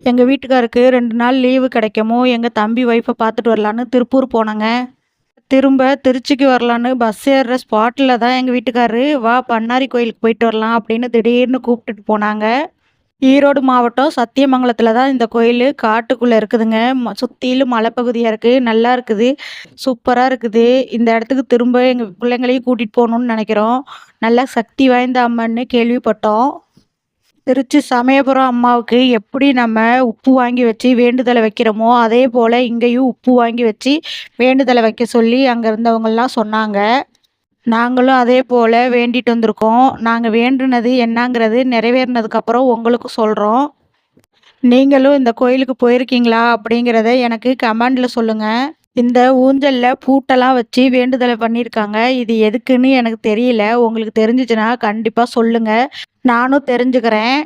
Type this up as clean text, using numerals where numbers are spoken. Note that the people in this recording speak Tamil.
எங்கள் வீட்டுக்காருக்கு 2 நாள் லீவு கிடைக்கவும் எங்கள் தம்பி ஒய்ஃபை பார்த்துட்டு வரலான்னு திருப்பூர் போனோங்க. திரும்ப திருச்சிக்கு வரலான்னு பஸ் ஏறுற ஸ்பாட்டில் தான் எங்கள் வீட்டுக்காரரு, "வா பண்ணாரி கோயிலுக்கு போயிட்டு வரலாம்" அப்படின்னு திடீர்னு கூப்பிட்டுட்டு போனாங்க. ஈரோடு மாவட்டம் சத்தியமங்கலத்தில் தான் இந்த கோயில் காட்டுக்குள்ளே இருக்குதுங்க. சுற்றிலும் மலைப்பகுதியாக இருக்குது. நல்லா இருக்குது. சூப்பராக இருக்குது. இந்த இடத்துக்கு திரும்ப எங்கள் பிள்ளைங்களையும் கூட்டிகிட்டு போகணுன்னு நினைக்கிறோம். நல்லா சக்தி வாய்ந்த அம்மன்னு கேள்விப்பட்டோம். திருச்சி சமயபுரம் அம்மாவுக்கு எப்படி நம்ம உப்பு வாங்கி வச்சு வேண்டுதலை வைக்கிறோமோ, அதே போல் இங்கேயும் உப்பு வாங்கி வச்சு வேண்டுதலை வைக்க சொல்லி அங்கே இருந்தவங்கலாம் சொன்னாங்க. நாங்களும் அதே போல் வேண்டிட்டு வந்திருக்கோம். நாங்கள் வேண்டுனது என்னங்கிறது நிறைவேறினதுக்கப்புறம் உங்களுக்கு சொல்கிறோம். நீங்களும் இந்த கோயிலுக்கு போயிருக்கீங்களா அப்படிங்கிறத எனக்கு கமெண்டில் சொல்லுங்கள். இந்த ஊஞ்சல்ல பூட்டெல்லாம் வச்சு வேண்டுதலை பண்ணியிருக்காங்க. இது எதுக்குன்னு எனக்கு தெரியல. உங்களுக்கு தெரிஞ்சுச்சுன்னா கண்டிப்பாக சொல்லுங்கள். நானும் தெரிஞ்சுக்கிறேன்.